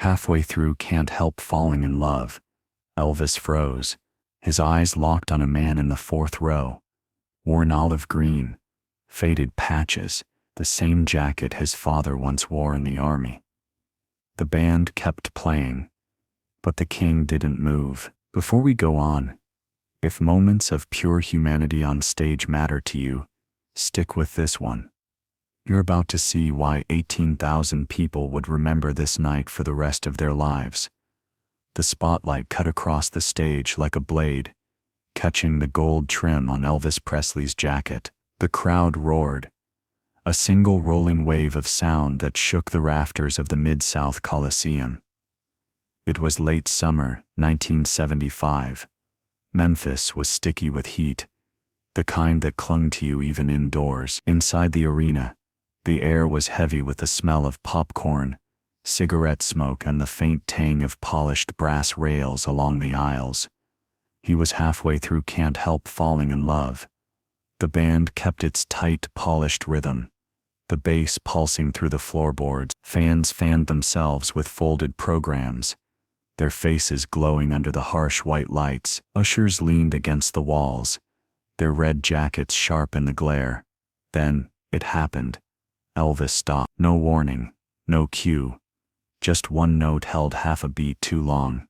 Halfway through Can't Help Falling in Love, Elvis froze, his eyes locked on a man in the fourth row. Worn olive green, faded patches, the same jacket his father once wore in the army. The band kept playing, but the king didn't move. Before we go on, if moments of pure humanity on stage matter to you, stick with this one. You're about to see why 18,000 people would remember this night for the rest of their lives. The spotlight cut across the stage like a blade, catching the gold trim on Elvis Presley's jacket. The crowd roared, a single rolling wave of sound that shook the rafters of the Mid-South Coliseum. It was late summer, 1975. Memphis was sticky with heat, the kind that clung to you even indoors. Inside the arena, the air was heavy with the smell of popcorn, cigarette smoke, and the faint tang of polished brass rails along the aisles. He was halfway through Can't Help Falling in Love. The band kept its tight, polished rhythm, the bass pulsing through the floorboards. Fans fanned themselves with folded programs, their faces glowing under the harsh white lights. Ushers leaned against the walls, their red jackets sharp in the glare. Then, it happened. Elvis stopped. No warning, no cue. Just one note held half a beat too long.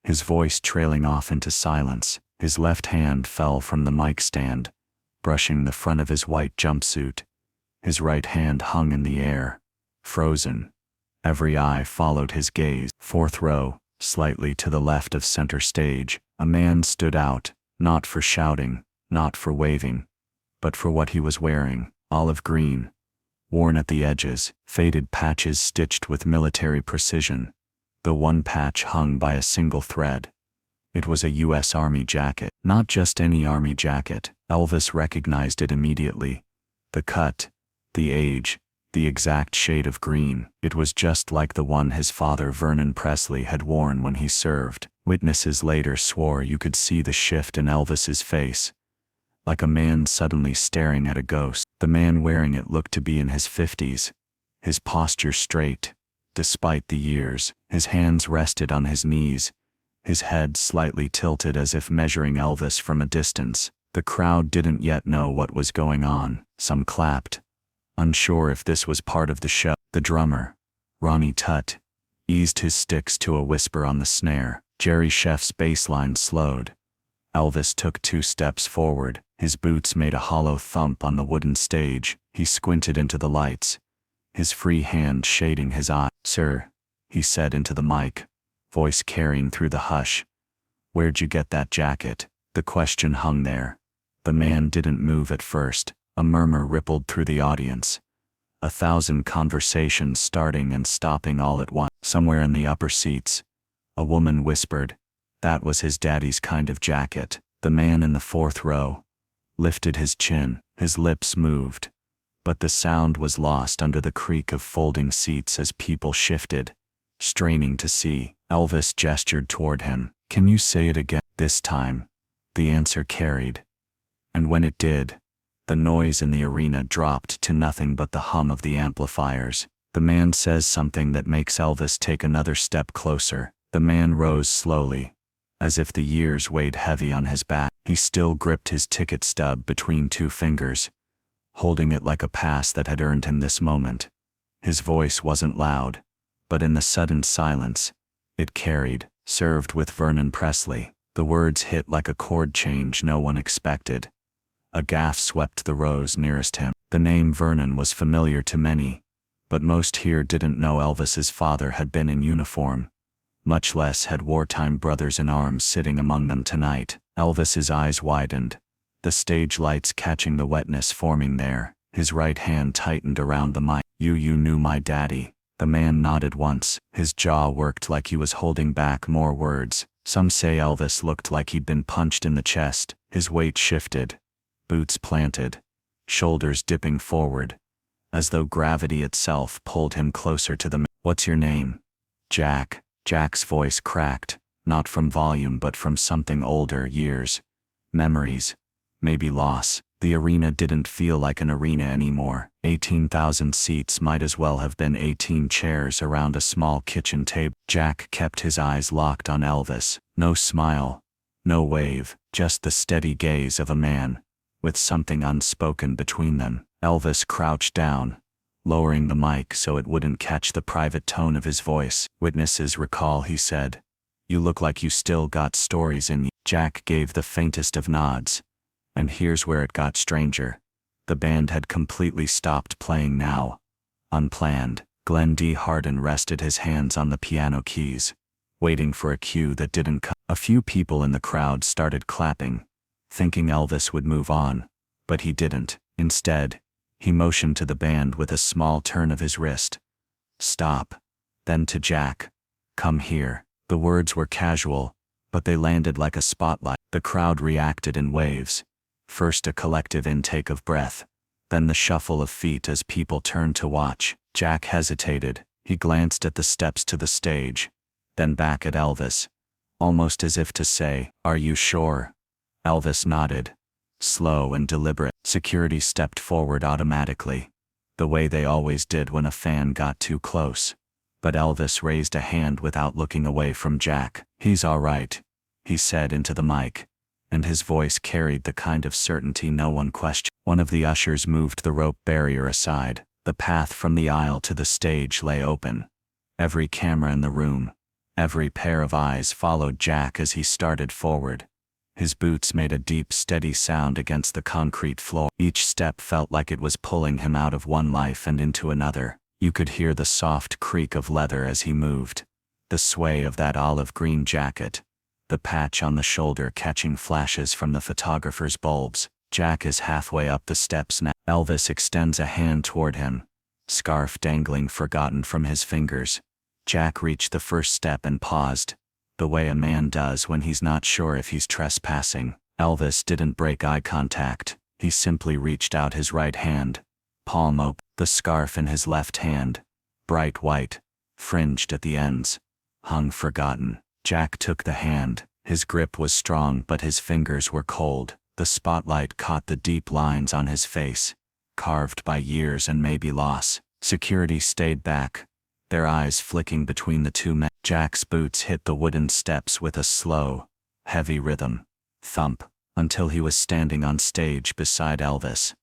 His voice trailing off into silence. His left hand fell from the mic stand, brushing the front of his white jumpsuit. His right hand hung in the air, frozen. Every eye followed his gaze. Fourth row, slightly to the left of center stage, a man stood out, not for shouting, not for waving, but for what he was wearing. Olive green, worn at the edges, faded patches stitched with military precision. The one patch hung by a single thread. It was a U.S. Army jacket. Not just any Army jacket. Elvis recognized it immediately. The cut, the age, the exact shade of green. It was just like the one his father Vernon Presley had worn when he served. Witnesses later swore you could see the shift in Elvis's face, like a man suddenly staring at a ghost. The man wearing it looked to be in his 50s, his posture straight, despite the years. His hands rested on his knees, his head slightly tilted as if measuring Elvis from a distance. The crowd didn't yet know what was going on. Some clapped, unsure if this was part of the show. The drummer, Ronnie Tutt, eased his sticks to a whisper on the snare. Jerry Chef's bass line slowed. Elvis took 2 steps forward. His boots made a hollow thump on the wooden stage. He squinted into the lights, his free hand shading his eye. "Sir," he said into the mic, voice carrying through the hush, "where'd you get that jacket?" The question hung there. The man didn't move at first. A murmur rippled through the audience, 1,000 conversations starting and stopping all at once. Somewhere in the upper seats, a woman whispered, "That was his daddy's kind of jacket." The man in the fourth row lifted his chin. His lips moved, but the sound was lost under the creak of folding seats as people shifted, straining to see. Elvis gestured toward him. "Can you say it again?" This time, the answer carried. And when it did, the noise in the arena dropped to nothing but the hum of the amplifiers. The man says something that makes Elvis take another step closer. The man rose slowly, as if the years weighed heavy on his back. He still gripped his ticket stub between 2 fingers, holding it like a pass that had earned him this moment. His voice wasn't loud, but in the sudden silence, it carried. "Served with Vernon Presley." The words hit like a chord change no one expected. A gaffe swept the rows nearest him. The name Vernon was familiar to many, but most here didn't know Elvis's father had been in uniform, much less had wartime brothers in arms sitting among them tonight. Elvis's eyes widened, the stage lights catching the wetness forming there. His right hand tightened around the mic. You knew my daddy." The man nodded once. His jaw worked like he was holding back more words. Some say Elvis looked like he'd been punched in the chest. His weight shifted, boots planted, shoulders dipping forward, as though gravity itself pulled him closer to the man. "What's your name?" "Jack." Jack's voice cracked, not from volume but from something older. Years, memories, maybe loss. The arena didn't feel like an arena anymore. 18,000 seats might as well have been 18 chairs around a small kitchen table. Jack kept his eyes locked on Elvis. No smile, no wave, just the steady gaze of a man, with something unspoken between them. Elvis crouched down, lowering the mic so it wouldn't catch the private tone of his voice. "Witnesses recall," he said. "You look like you still got stories in you." Jack gave the faintest of nods. And here's where it got stranger. The band had completely stopped playing now. Unplanned, Glenn D. Hardin rested his hands on the piano keys, waiting for a cue that didn't come. A few people in the crowd started clapping, thinking Elvis would move on, but he didn't. Instead, he motioned to the band with a small turn of his wrist. "Stop." Then to Jack, "Come here." The words were casual, but they landed like a spotlight. The crowd reacted in waves. First a collective intake of breath, then the shuffle of feet as people turned to watch. Jack hesitated. He glanced at the steps to the stage, then back at Elvis, almost as if to say, "Are you sure?" Elvis nodded, slow and deliberate. Security stepped forward automatically, the way they always did when a fan got too close. But Elvis raised a hand without looking away from Jack. "He's all right," he said into the mic, and his voice carried the kind of certainty no one questioned. One of the ushers moved the rope barrier aside. The path from the aisle to the stage lay open. Every camera in the room, every pair of eyes followed Jack as he started forward. His boots made a deep, steady sound against the concrete floor. Each step felt like it was pulling him out of one life and into another. You could hear the soft creak of leather as he moved, the sway of that olive green jacket, the patch on the shoulder catching flashes from the photographer's bulbs. Jack is halfway up the steps now. Elvis extends a hand toward him, scarf dangling forgotten from his fingers. Jack reached the first step and paused, the way a man does when he's not sure if he's trespassing. Elvis didn't break eye contact. He simply reached out his right hand, palm open, the scarf in his left hand, bright white, fringed at the ends, hung forgotten. Jack took the hand. His grip was strong but his fingers were cold. The spotlight caught the deep lines on his face, carved by years and maybe loss. Security stayed back, their eyes flicking between the two men. Jack's boots hit the wooden steps with a slow, heavy rhythm, thump, until he was standing on stage beside Elvis.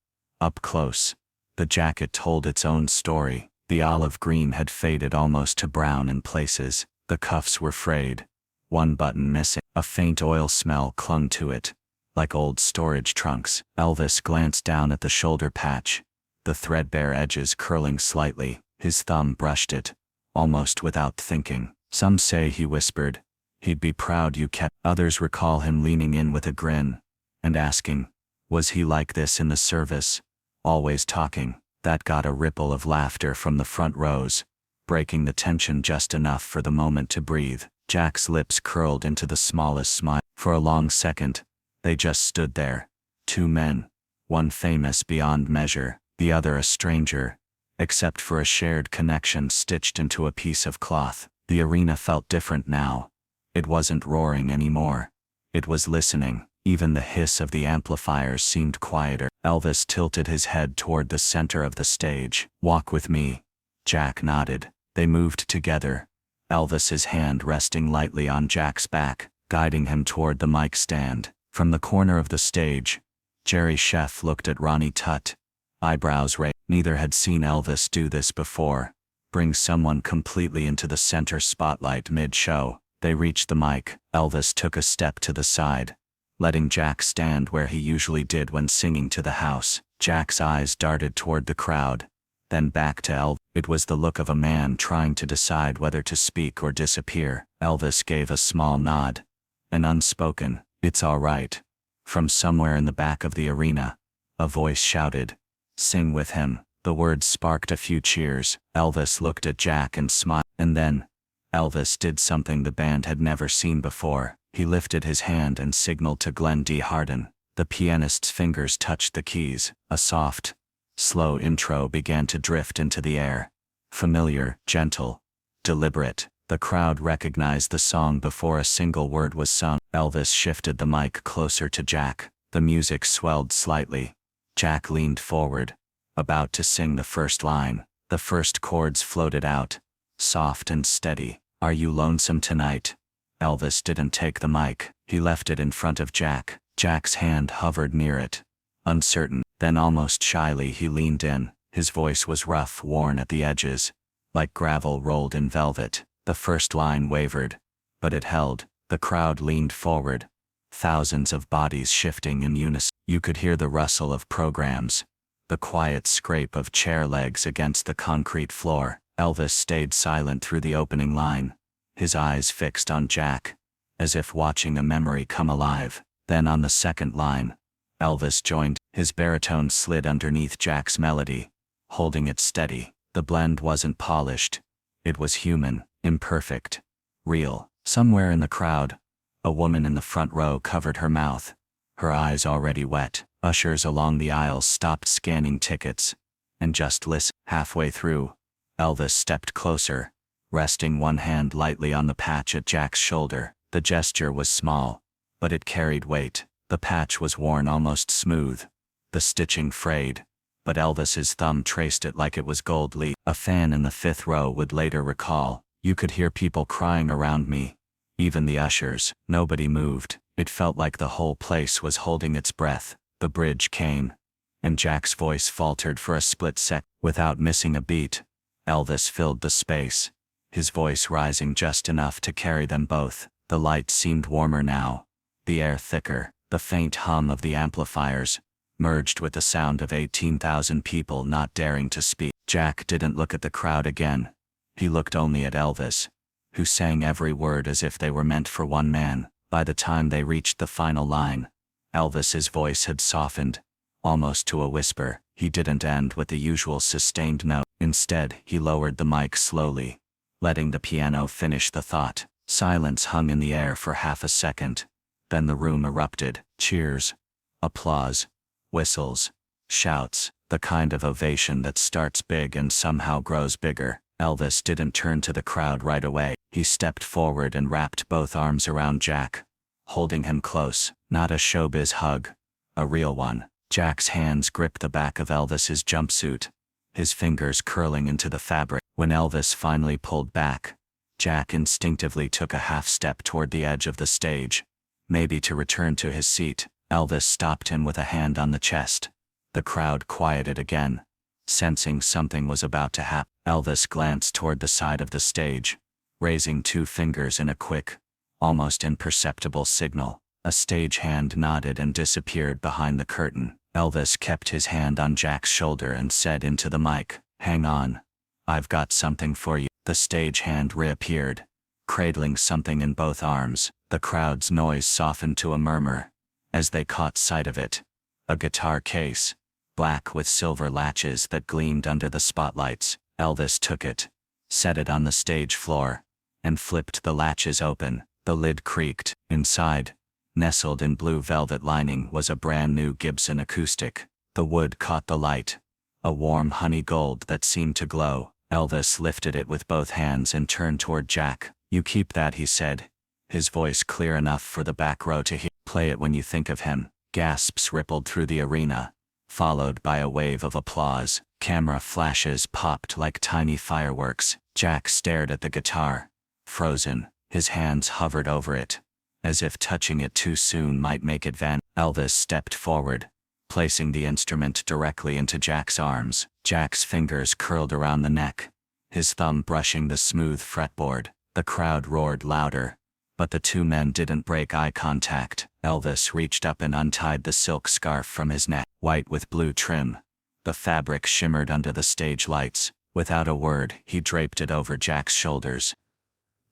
Up close, the jacket told its own story. The olive green had faded almost to brown in places. The cuffs were frayed, one button missing. A faint oil smell clung to it, like old storage trunks. Elvis glanced down at the shoulder patch, the threadbare edges curling slightly. His thumb brushed it, almost without thinking. "Some say," he whispered, "he'd be proud you kept." Others recall him leaning in with a grin, and asking, was he like this in the service, always talking? That got a ripple of laughter from the front rows, breaking the tension just enough for the moment to breathe. Jack's lips curled into the smallest smile. For a long second, they just stood there. Two men, one famous beyond measure, the other a stranger, except for a shared connection stitched into a piece of cloth. The arena felt different now. It wasn't roaring anymore. It was listening. Even the hiss of the amplifiers seemed quieter. Elvis tilted his head toward the center of the stage. "Walk with me." Jack nodded. They moved together, Elvis's hand resting lightly on Jack's back, guiding him toward the mic stand. From the corner of the stage, Jerry Sheff looked at Ronnie Tutt, eyebrows raised. Neither had seen Elvis do this before, bring someone completely into the center spotlight mid-show. They reached the mic. Elvis took a step to the side, letting Jack stand where he usually did when singing to the house. Jack's eyes darted toward the crowd, then back to Elvis. It was the look of a man trying to decide whether to speak or disappear. Elvis gave a small nod, an unspoken, "It's all right." From somewhere in the back of the arena, a voice shouted, "Sing with him." The words sparked a few cheers. Elvis looked at Jack and smiled. And then, Elvis did something the band had never seen before. He lifted his hand and signaled to Glenn D. Hardin. The pianist's fingers touched the keys. A soft, slow intro began to drift into the air. Familiar, gentle, deliberate. The crowd recognized the song before a single word was sung. Elvis shifted the mic closer to Jack. The music swelled slightly, Jack leaned forward, about to sing the first line. The first chords floated out, soft and steady. Are you lonesome tonight? Elvis didn't take the mic. He left it in front of Jack. Jack's hand hovered near it, uncertain. Then almost shyly he leaned in. His voice was rough, worn at the edges, like gravel rolled in velvet. The first line wavered, but it held. The crowd leaned forward, thousands of bodies shifting in unison. You could hear the rustle of programs, the quiet scrape of chair legs against the concrete floor. Elvis stayed silent through the opening line, his eyes fixed on Jack, as if watching a memory come alive. Then on the second line, Elvis joined. His baritone slid underneath Jack's melody, holding it steady. The blend wasn't polished. It was human, imperfect, real. Somewhere in the crowd, a woman in the front row covered her mouth, her eyes already wet. Ushers along the aisles stopped scanning tickets and just listened. Halfway through, Elvis stepped closer, resting one hand lightly on the patch at Jack's shoulder. The gesture was small, but it carried weight. The patch was worn almost smooth, the stitching frayed, but Elvis's thumb traced it like it was gold leaf. A fan in the fifth row would later recall, "You could hear people crying around me, even the ushers. Nobody moved. It felt like the whole place was holding its breath." The bridge came, and Jack's voice faltered for a split sec. Without missing a beat, Elvis filled the space, his voice rising just enough to carry them both. The lights seemed warmer now, the air thicker. The faint hum of the amplifiers merged with the sound of 18,000 people not daring to speak. Jack didn't look at the crowd again. He looked only at Elvis, who sang every word as if they were meant for one man. By the time they reached the final line, Elvis's voice had softened, almost to a whisper. He didn't end with the usual sustained note. Instead, he lowered the mic slowly, letting the piano finish the thought. Silence hung in the air for half a second. Then the room erupted. Cheers, applause, whistles, shouts, the kind of ovation that starts big and somehow grows bigger. Elvis didn't turn to the crowd right away. He stepped forward and wrapped both arms around Jack, holding him close. Not a showbiz hug, a real one. Jack's hands gripped the back of Elvis's jumpsuit, his fingers curling into the fabric. When Elvis finally pulled back, Jack instinctively took a half step toward the edge of the stage, maybe to return to his seat. Elvis stopped him with a hand on the chest. The crowd quieted again, sensing something was about to happen. Elvis glanced toward the side of the stage, raising two fingers in a quick, almost imperceptible signal. A stagehand nodded and disappeared behind the curtain. Elvis kept his hand on Jack's shoulder and said into the mic, "Hang on. I've got something for you." The stagehand reappeared, cradling something in both arms. The crowd's noise softened to a murmur as they caught sight of it. A guitar case, black with silver latches that gleamed under the spotlights. Elvis took it, set it on the stage floor, and flipped the latches open. The lid creaked. Inside, nestled in blue velvet lining, was a brand new Gibson acoustic. The wood caught the light, a warm honey gold that seemed to glow. Elvis lifted it with both hands and turned toward Jack. "You keep that," he said, his voice clear enough for the back row to hear. "Play it when you think of him." Gasps rippled through the arena, followed by a wave of applause. Camera flashes popped like tiny fireworks. Jack stared at the guitar, frozen. His hands hovered over it, as if touching it too soon might make it vanish. Elvis stepped forward, placing the instrument directly into Jack's arms. Jack's fingers curled around the neck, his thumb brushing the smooth fretboard. The crowd roared louder, but the two men didn't break eye contact. Elvis reached up and untied the silk scarf from his neck, white with blue trim. The fabric shimmered under the stage lights. Without a word, he draped it over Jack's shoulders.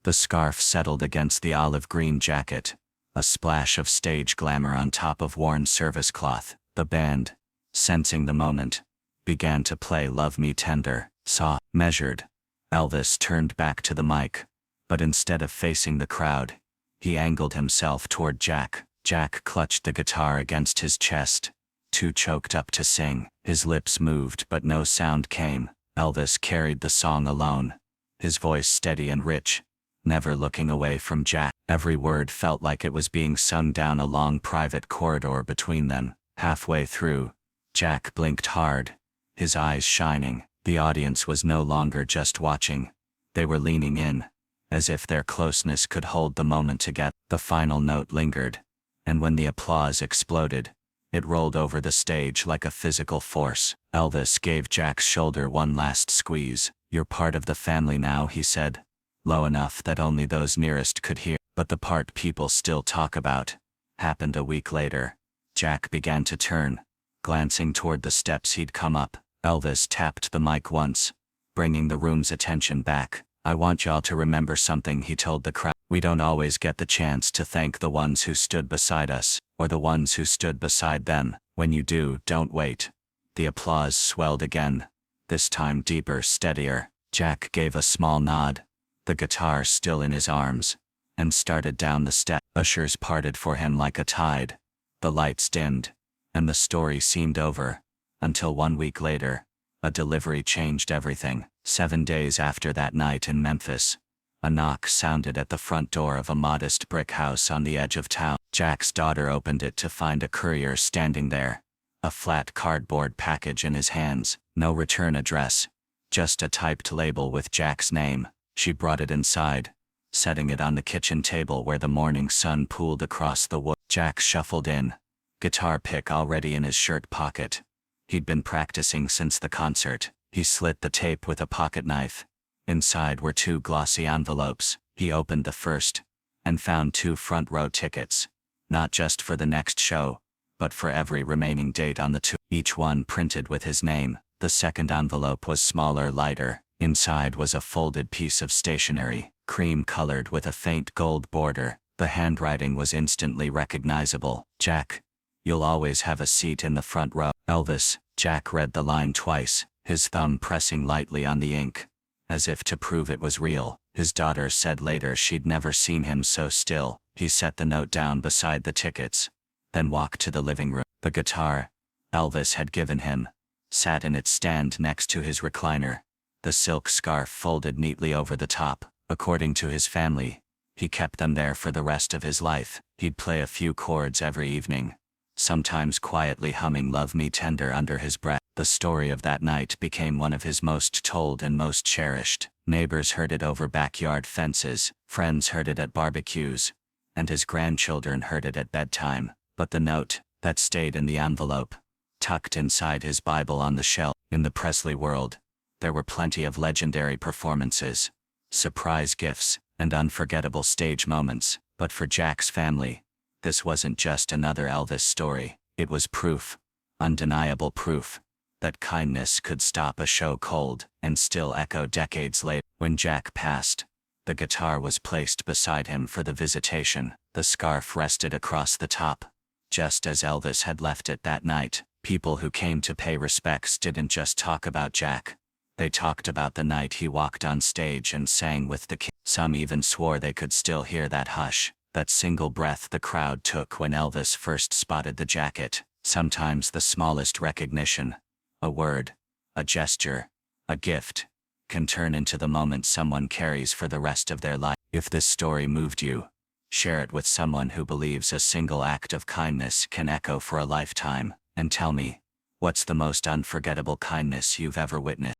The scarf settled against the olive green jacket, a splash of stage glamour on top of worn service cloth. The band, sensing the moment, began to play "Love Me Tender." Soft, measured. Elvis turned back to the mic, but instead of facing the crowd, he angled himself toward Jack. Jack clutched the guitar against his chest, too choked up to sing. His lips moved but no sound came. Elvis carried the song alone, his voice steady and rich, never looking away from Jack. Every word felt like it was being sung down a long private corridor between them. Halfway through, Jack blinked hard, his eyes shining. The audience was no longer just watching. They were leaning in, as if their closeness could hold the moment together. The final note lingered, and when the applause exploded, it rolled over the stage like a physical force. Elvis gave Jack's shoulder one last squeeze. "You're part of the family now," he said, low enough that only those nearest could hear. But the part people still talk about happened a week later. Jack began to turn, glancing toward the steps he'd come up. Elvis tapped the mic once, bringing the room's attention back. "I want y'all to remember something," he told the crowd. "We don't always get the chance to thank the ones who stood beside us, or the ones who stood beside them. When you do, don't wait." The applause swelled again, this time deeper, steadier. Jack gave a small nod, the guitar still in his arms, and started down the steps. Ushers parted for him like a tide. The lights dimmed, and the story seemed over, until 1 week later, a delivery changed everything. 7 days after that night in Memphis, a knock sounded at the front door of a modest brick house on the edge of town. Jack's daughter opened it to find a courier standing there, a flat cardboard package in his hands. No return address, just a typed label with Jack's name. She brought it inside, setting it on the kitchen table where the morning sun pooled across the wood. Jack shuffled in, guitar pick already in his shirt pocket. He'd been practicing since the concert. He slit the tape with a pocket knife. Inside were 2 glossy envelopes. He opened the first, and found 2 front-row tickets, not just for the next show, but for every remaining date on the 2, each one printed with his name. The second envelope was smaller, lighter. Inside was a folded piece of stationery, cream-colored with a faint gold border. The handwriting was instantly recognizable. "Jack, you'll always have a seat in the front row." "Elvis." Jack read the line twice, his thumb pressing lightly on the ink, as if to prove it was real. His daughter said later she'd never seen him so still. He set the note down beside the tickets, then walked to the living room. The guitar Elvis had given him sat in its stand next to his recliner, the silk scarf folded neatly over the top. According to his family, he kept them there for the rest of his life. He'd play a few chords every evening, sometimes quietly humming "Love Me Tender" under his breath. The story of that night became one of his most told and most cherished. Neighbors heard it over backyard fences, friends heard it at barbecues, and his grandchildren heard it at bedtime. But the note that stayed in the envelope, tucked inside his Bible on the shelf. In the Presley world, there were plenty of legendary performances, surprise gifts, and unforgettable stage moments. But for Jack's family, this wasn't just another Elvis story. It was proof, undeniable proof, that kindness could stop a show cold and still echo decades later. When Jack passed, the guitar was placed beside him for the visitation. The scarf rested across the top, just as Elvis had left it that night. People who came to pay respects didn't just talk about Jack. They talked about the night he walked on stage and sang with the king. Some even swore they could still hear that hush, that single breath the crowd took when Elvis first spotted the jacket. Sometimes the smallest recognition, a word, a gesture, a gift, can turn into the moment someone carries for the rest of their life. If this story moved you, share it with someone who believes a single act of kindness can echo for a lifetime. And tell me, what's the most unforgettable kindness you've ever witnessed?